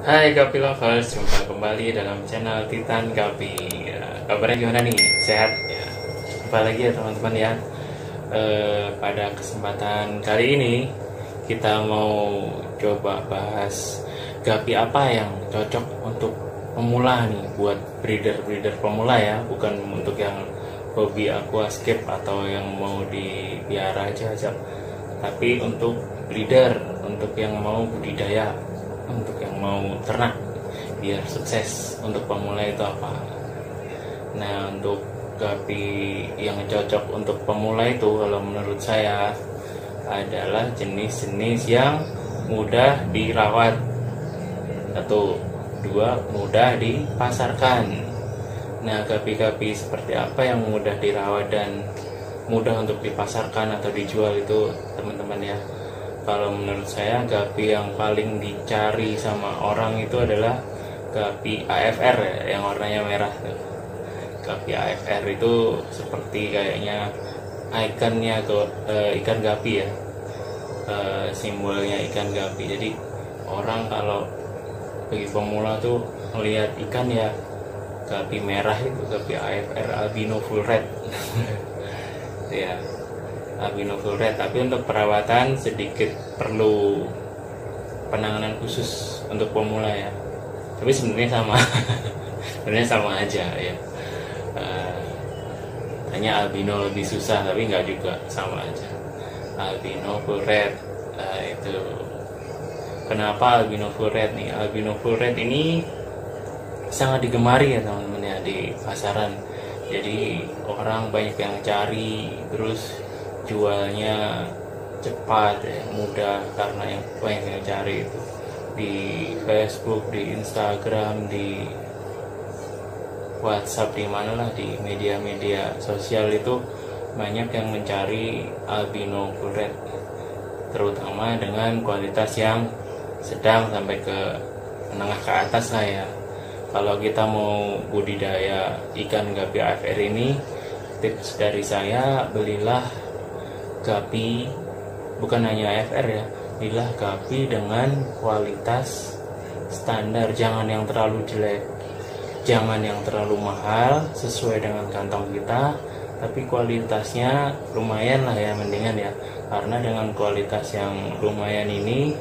Hai Gapi Lovers, jumpa kembali dalam channel Titan Gapi. Kabarnya gimana nih? Sehat ya? Jumpa lagi ya teman-teman ya. Pada kesempatan kali ini kita mau coba bahas Gapi apa yang cocok untuk pemula nih, buat breeder pemula ya, bukan untuk yang hobi aquascape atau yang mau dipiara aja, tapi untuk breeder, untuk yang mau budidaya, untuk yang mau ternak biar sukses. Untuk pemula itu apa? Nah, untuk Gapi yang cocok untuk pemula itu kalau menurut saya adalah jenis-jenis yang mudah dirawat, atau dua, mudah dipasarkan. Nah, Gapi-gapi seperti apa yang mudah dirawat dan mudah untuk dipasarkan atau dijual itu teman-teman ya? Kalau menurut saya Gapi yang paling dicari sama orang itu adalah Gapi AFR ya, yang warnanya merah tuh. Gapi AFR itu seperti kayaknya ikonnya tuh, ikan Gapi ya, simbolnya ikan Gapi. Jadi orang kalau bagi pemula tuh melihat ikan ya Gapi merah itu, Gapi AFR albino full red ya, albino full red. Tapi untuk perawatan sedikit perlu penanganan khusus untuk pemula ya, tapi sebenarnya sama sebenarnya sama aja ya. Hanya albino lebih susah, tapi nggak juga, sama aja. Albino full red, itu kenapa albino full red nih? Albino full red ini sangat digemari ya teman-teman ya di pasaran. Jadi orang banyak yang cari, terus jualnya cepat ya, mudah, karena yang banyak yang cari itu di Facebook, di Instagram, di WhatsApp, di mana lah, di media-media sosial itu banyak yang mencari albino full red, terutama dengan kualitas yang sedang sampai ke menengah ke atas lah ya. Kalau kita mau budidaya ikan Gapi AFR ini, tips dari saya, belilah Gapi, bukan hanya AFR ya, belilah Gapi dengan kualitas standar, jangan yang terlalu jelek, jangan yang terlalu mahal, sesuai dengan kantong kita, tapi kualitasnya lumayan lah ya, mendingan ya. Karena dengan kualitas yang lumayan ini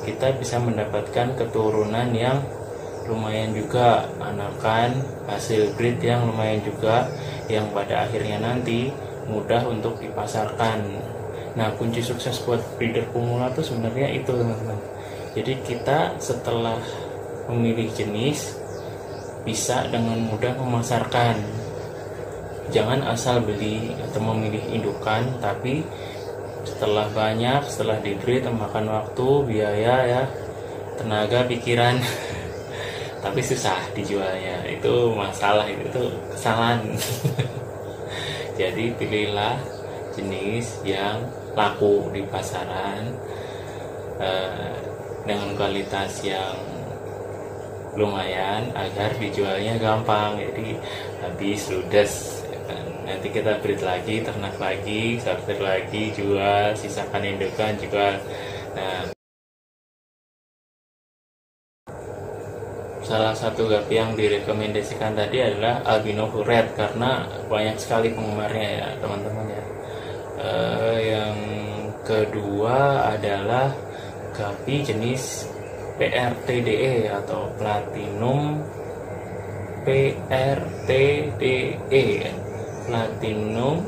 kita bisa mendapatkan keturunan yang lumayan juga, anakan hasil breed yang lumayan juga, yang pada akhirnya nanti mudah untuk dipasarkan. Nah, kunci sukses buat breeder pemula tuh sebenarnya itu teman-teman. Jadi kita setelah memilih jenis bisa dengan mudah memasarkan. Jangan asal beli atau memilih indukan, tapi setelah di breed memakan waktu, biaya ya, tenaga, pikiran tapi susah dijualnya, itu masalah, itu kesalahan jadi pilihlah jenis yang laku di pasaran, dengan kualitas yang lumayan agar dijualnya gampang. Jadi habis ludes ya kan? Nanti kita breed lagi, ternak lagi, sortir lagi, jual, sisakan indukan, jual. Nah, salah satu Gapi yang direkomendasikan tadi adalah albino full red, karena banyak sekali penggemarnya ya teman-teman ya. Yang kedua adalah Gapi jenis PRTDE atau Platinum PRTDE. Platinum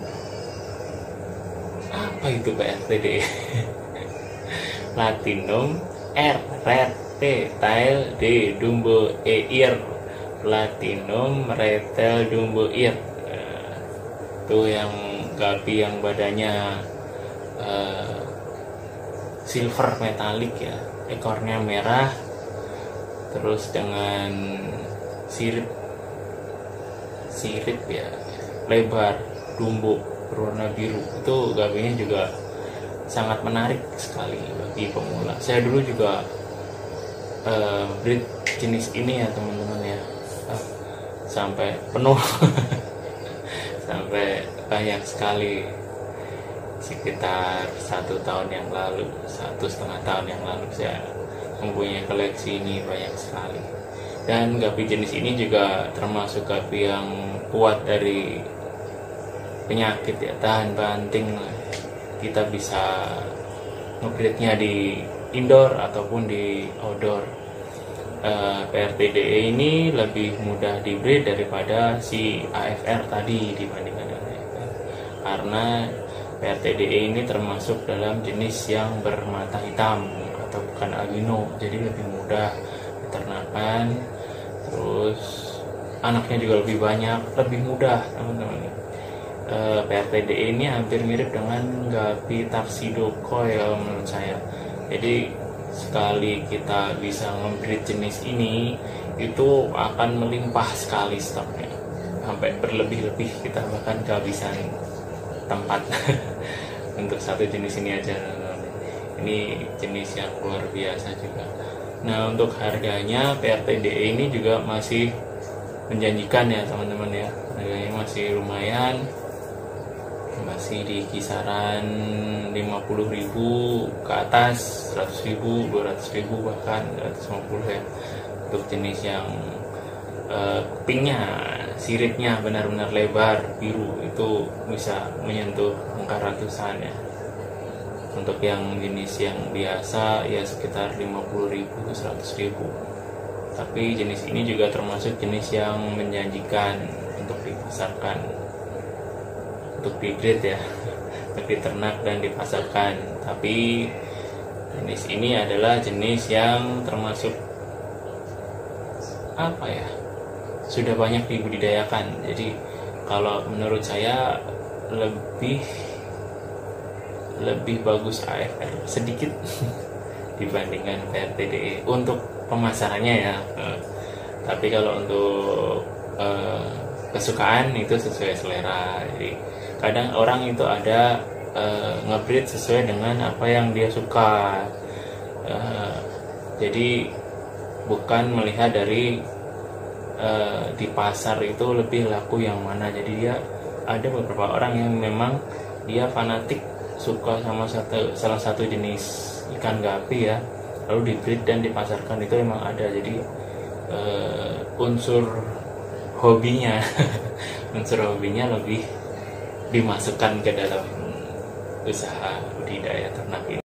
apa itu PRTDE? Platinum R red, T tail, D dumbo E ear, Platinum retel dumbo ear. Itu yang Gapi yang badannya silver metalik ya, ekornya merah, terus dengan sirip ya, lebar, dumbo berwarna biru. Itu Gapinya juga sangat menarik sekali bagi pemula. Saya dulu juga breed jenis ini ya teman-teman ya, sampai penuh sampai banyak sekali, sekitar 1,5 tahun yang lalu saya mempunyai koleksi ini banyak sekali. Dan gapi jenis ini juga termasuk gapi yang kuat dari penyakit ya, tahan banting. Kita bisa ngebreednya di indoor ataupun di outdoor. PRTDE ini lebih mudah dibreed daripada si AFR tadi dibandingkan dengan AFR, karena PRTDE ini termasuk dalam jenis yang bermata hitam atau bukan albino, jadi lebih mudah diternakan, terus anaknya juga lebih banyak, lebih mudah teman-teman. PRTDE ini hampir mirip dengan gapi tuxedo koi kalau menurut saya. Jadi sekali kita bisa nge-breed jenis ini, itu akan melimpah sekali stoknya, sampai berlebih-lebih, kita bahkan kehabisan tempat untuk satu jenis ini aja. Ini jenis yang luar biasa juga. Nah, untuk harganya PRTDE ini juga masih menjanjikan ya teman-teman ya, harganya masih lumayan, masih di kisaran 50.000 ke atas, 100.000, 200.000, bahkan 150 ya, untuk jenis yang kupingnya, siripnya benar-benar lebar biru, itu bisa menyentuh angka ratusan ya. Untuk yang jenis yang biasa ya sekitar 50.000 ke 100.000. Tapi jenis ini juga termasuk jenis yang menjanjikan untuk dipasarkan, untuk di-breed ya, untuk diternak dan dipasarkan. Tapi jenis ini adalah jenis yang termasuk apa ya, sudah banyak dibudidayakan. Jadi kalau menurut saya lebih bagus AFR sedikit dibandingkan PRTDE untuk pemasarannya ya. Tapi kalau untuk kesukaan itu sesuai selera. Jadi kadang orang itu ada nge-breed sesuai dengan apa yang dia suka. Jadi bukan melihat dari di pasar itu lebih laku yang mana. Jadi dia ada beberapa orang yang memang dia fanatik suka sama salah satu jenis ikan gapi ya, lalu di-breed dan dipasarkan, itu emang ada. Jadi unsur hobinya unsur hobinya lebih dimasukkan ke dalam usaha budidaya ternak ini.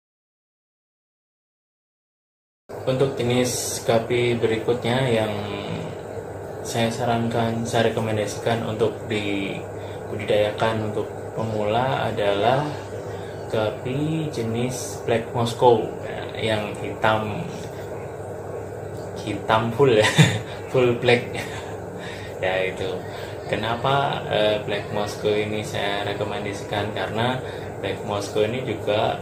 Untuk jenis gapi berikutnya yang saya sarankan, saya rekomendasikan untuk dibudidayakan untuk pemula adalah gapi jenis Black Moscow yang hitam full ya, full black ya. Itu kenapa Black Moscow ini saya rekomendasikan, karena Black Moscow ini juga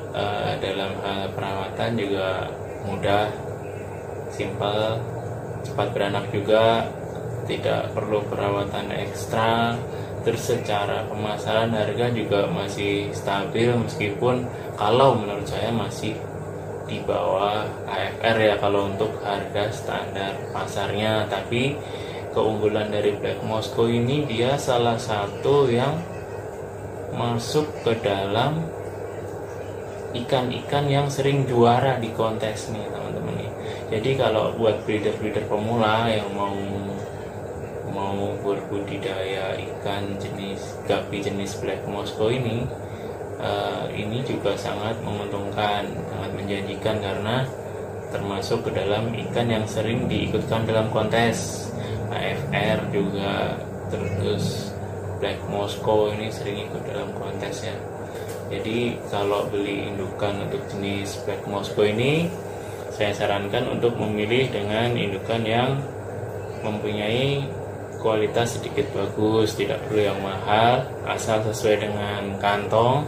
dalam hal perawatan juga mudah, simple, cepat beranak juga, tidak perlu perawatan ekstra. Terus secara pemasaran harga juga masih stabil, meskipun kalau menurut saya masih di bawah AFR ya kalau untuk harga standar pasarnya. Tapi keunggulan dari Black Moscow ini, dia salah satu yang masuk ke dalam ikan-ikan yang sering juara di kontes nih teman-teman nih. Jadi kalau buat breeder-breeder pemula yang mau berbudidaya ikan jenis gapi jenis Black Moscow ini juga sangat menguntungkan, sangat menjanjikan, karena termasuk ke dalam ikan yang sering diikutkan dalam kontes. AFR juga, terus Black Moscow ini sering ikut dalam kontes ya. Jadi kalau beli indukan untuk jenis Black Moscow ini, saya sarankan untuk memilih dengan indukan yang mempunyai kualitas sedikit bagus, tidak perlu yang mahal, asal sesuai dengan kantong.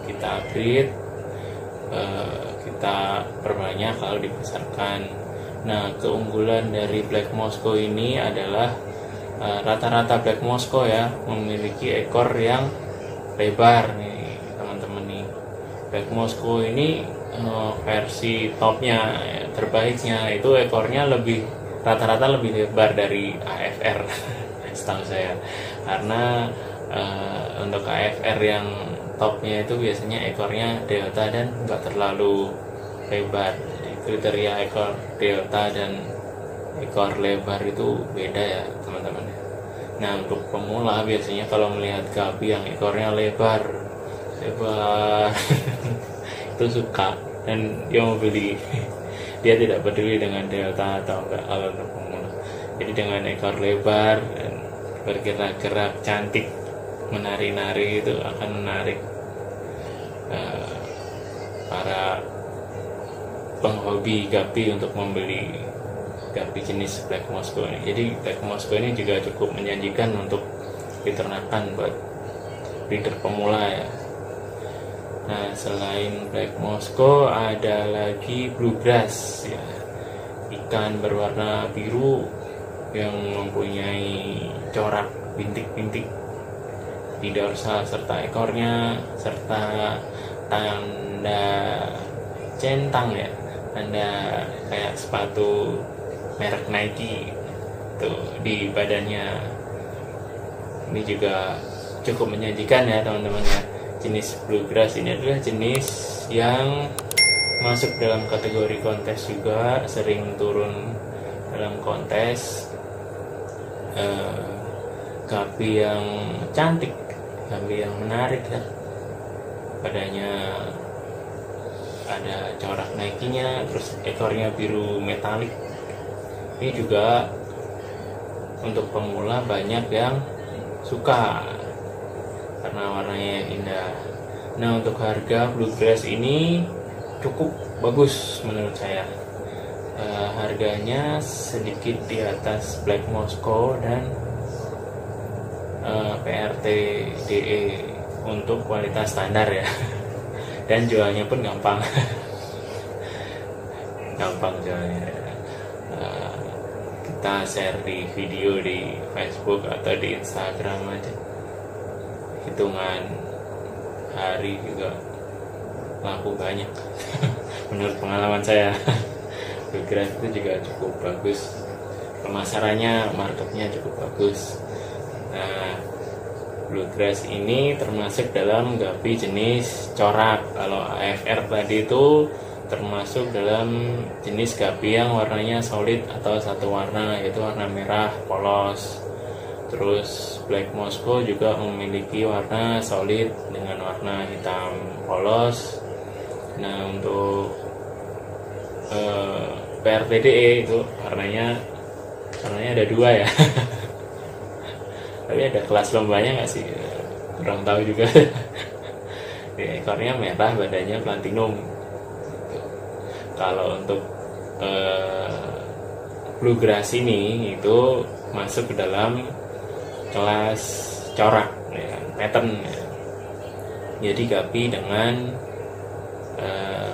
Kita breed, kita perbanyak kalau dibesarkan. Nah, keunggulan dari Black Moscow ini adalah rata-rata Black Moscow ya memiliki ekor yang lebar nih teman-teman nih. Black Moscow ini versi topnya terbaiknya itu ekornya rata-rata lebih lebar dari AFR setahu saya, karena untuk AFR yang topnya itu biasanya ekornya delta dan nggak terlalu lebar. Jadi kriteria ekor delta dan ekor lebar itu beda ya teman-teman. Nah untuk pemula biasanya kalau melihat gapi yang ekornya lebar itu suka, dan dia mau beli. Dia tidak peduli dengan delta atau enggak kalau untuk pemula. Jadi dengan ekor lebar dan bergerak-gerak cantik, menari-nari, itu akan menarik para penghobi gapi untuk membeli gapi jenis Black Moscow ini. Jadi Black Moscow ini juga cukup menjanjikan untuk diternakan buat breeder pemula ya. Nah selain Black Moscow ada lagi bluegrass ya, ikan berwarna biru yang mempunyai corak bintik-bintik di dorsal serta ekornya, serta tanda centang ya, tanda kayak sepatu merek Nike tuh di badannya. Ini juga cukup menyajikan ya teman-teman ya. Jenis bluegrass ini adalah jenis yang masuk dalam kategori kontes juga, sering turun dalam kontes. Gapi yang cantik, gapi yang menarik ya. Badannya ada corak Nike-nya, terus ekornya biru metalik. Ini juga untuk pemula banyak yang suka karena warnanya indah. Nah untuk harga bluegrass ini cukup bagus menurut saya. Harganya sedikit di atas Black Moscow dan PRT DE untuk kualitas standar ya. Dan jualnya pun gampang. Gampang jualnya. Kita share di video di Facebook atau di Instagram aja, hitungan hari juga laku banyak. Menurut pengalaman saya. Bluegrass itu juga cukup bagus, pemasarannya, marketnya cukup bagus. Nah bluegrass ini termasuk dalam gapi jenis corak. Kalau AFR tadi itu termasuk dalam jenis gapi yang warnanya solid atau satu warna, yaitu warna merah polos. Terus Black Moscow juga memiliki warna solid dengan warna hitam polos. Nah untuk PRTDE itu warnanya ada dua ya. Tapi ada kelas lombanya nggak sih? Kurang tahu juga. Ekornya merah, badannya platinum. Kalau untuk bluegrass ini itu masuk ke dalam kelas corak ya, pattern ya. Jadi gapi dengan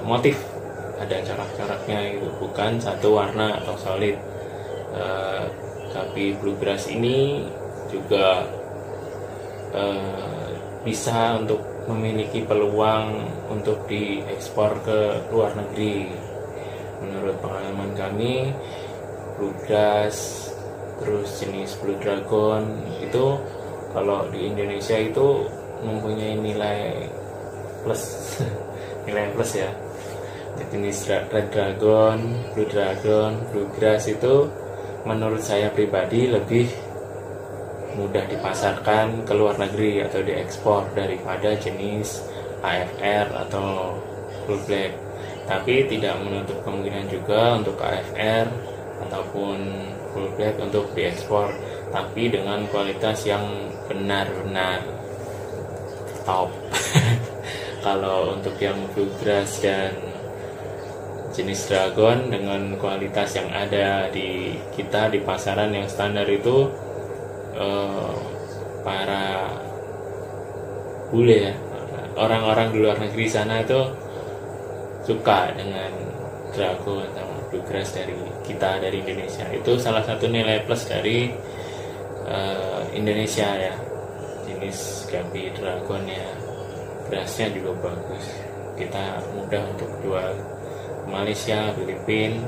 motif, ada corak-coraknya gitu, bukan satu warna atau solid. Gapi bluegrass ini juga bisa untuk memiliki peluang untuk diekspor ke luar negeri. Menurut pengalaman kami, bluegrass terus jenis Blue Dragon itu kalau di Indonesia itu mempunyai nilai plus. Nilai plus ya. Jenis Red Dragon, Blue Dragon, Bluegrass itu menurut saya pribadi lebih mudah dipasarkan ke luar negeri atau diekspor daripada jenis AFR atau Full Black. Tapi tidak menutup kemungkinan juga untuk AFR ataupun Full Black untuk diekspor, tapi dengan kualitas yang benar-benar top. Kalau untuk yang Bluegrass dan jenis Dragon dengan kualitas yang ada di kita di pasaran yang standar itu, para bule ya, orang-orang di luar negeri sana itu suka dengan Dragon sama Bluegrass dari kita, dari Indonesia. Itu salah satu nilai plus dari Indonesia ya, jenis gapi Dragon ya, berasnya juga bagus, kita mudah untuk jual ke Malaysia, Filipina,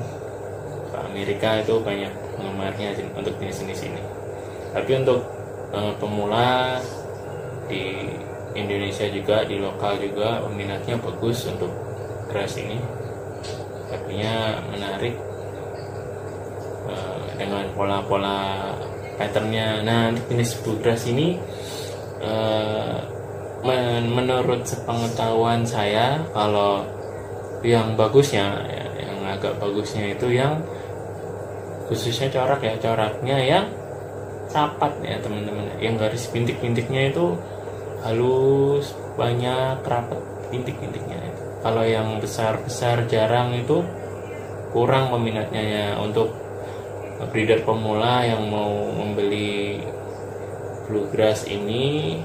ke Amerika, itu banyak penggemarnya untuk jenis-jenis ini. Tapi untuk pemula di Indonesia juga, di lokal juga peminatnya bagus untuk grass ini. gapinya menarik dengan pola-pola patternnya. Nah, untuk jenis bluegrass ini menurut sepengetahuan saya, kalau yang bagusnya ya, yang agak bagusnya itu yang khususnya corak ya, coraknya yang rapat ya teman-teman, yang garis bintik-bintiknya itu halus, banyak, rapat bintik-bintiknya itu. Kalau yang besar-besar jarang, itu kurang peminatnya ya. Untuk breeder pemula yang mau membeli bluegrass ini,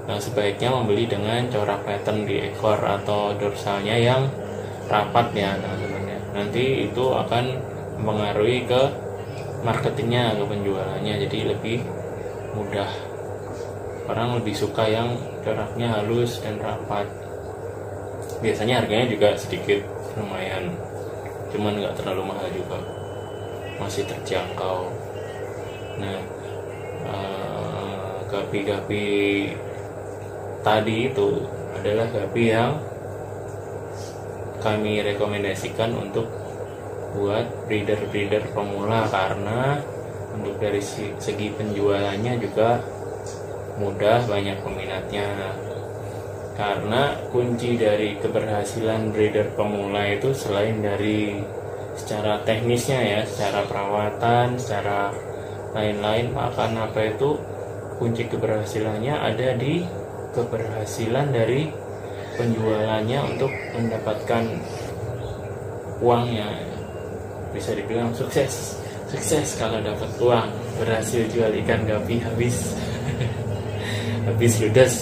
sebaiknya membeli dengan corak pattern di ekor atau dorsalnya yang rapat ya teman-teman ya. Nanti itu akan mempengaruhi ke marketingnya, ke penjualannya, jadi lebih mudah. Orang lebih suka yang coraknya halus dan rapat. Biasanya harganya juga sedikit lumayan, cuman nggak terlalu mahal juga, masih terjangkau. Nah, gapi-gapi tadi itu adalah gapi yang kami rekomendasikan untuk buat breeder pemula, karena untuk dari segi penjualannya juga mudah, banyak peminatnya. Karena kunci dari keberhasilan breeder pemula itu selain dari secara teknisnya ya, secara perawatan, secara lain-lain, makan apa itu, kunci keberhasilannya ada di keberhasilan dari penjualannya untuk mendapatkan uangnya. Bisa dibilang sukses kalau dapat uang, berhasil jual ikan gapi habis habis ludes.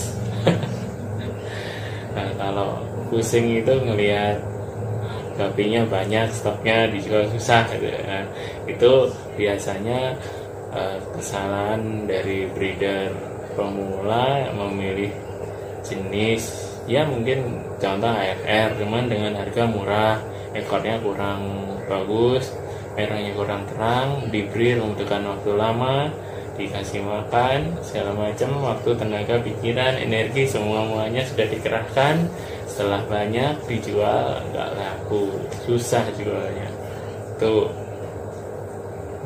Nah, kalau pusing itu ngelihat gapinya banyak, stoknya dijual susah gitu. Nah, itu biasanya kesalahan dari breeder pemula memilih jenis ya, mungkin contoh AFR cuman dengan harga murah, ekornya kurang bagus, merahnya kurang terang, dibreed membutuhkan waktu lama, dikasih makan segala macam, waktu, tenaga, pikiran, energi, semuanya sudah dikerahkan. Setelah banyak dijual nggak laku, susah jualnya, itu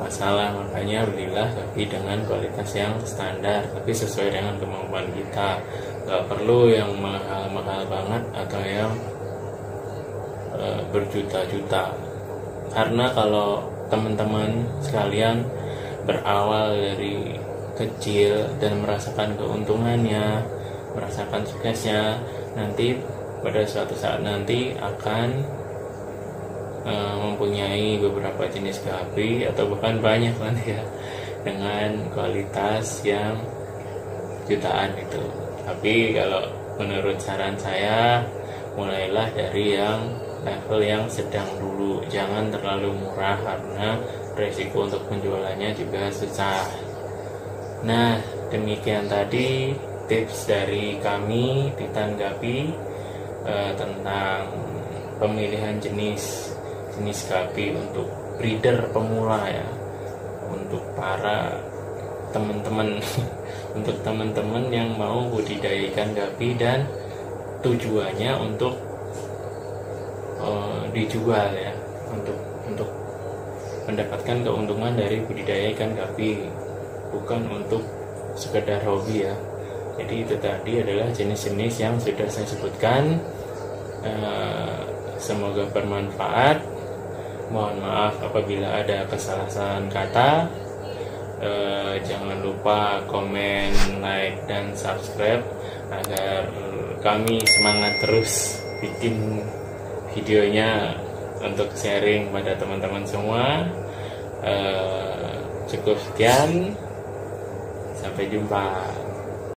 masalah. Makanya belilah gapi dengan kualitas yang standar tapi sesuai dengan kemampuan kita, nggak perlu yang mahal-mahal banget atau yang berjuta-juta. Karena kalau teman-teman sekalian berawal dari kecil dan merasakan keuntungannya, merasakan suksesnya, nanti pada suatu saat nanti akan mempunyai beberapa jenis gapi atau bahkan banyak nanti ya, dengan kualitas yang jutaan itu. Tapi kalau menurut saran saya, mulailah dari yang level yang sedang dulu, jangan terlalu murah karena resiko untuk penjualannya juga susah. Nah, demikian tadi tips dari kami Titan Gapi tentang pemilihan jenis gapi untuk breeder pemula ya, untuk para teman-teman untuk teman-teman yang mau budidaya ikan gapi dan tujuannya untuk dijual ya, untuk mendapatkan keuntungan dari budidaya ikan gapi, bukan untuk sekedar hobi ya. Jadi itu tadi adalah jenis-jenis yang sudah saya sebutkan. Semoga bermanfaat. Mohon maaf apabila ada kesalahan kata. Jangan lupa komen, like, dan subscribe agar kami semangat terus bikin videonya untuk sharing pada teman-teman semua. Cukup sekian, sampai jumpa.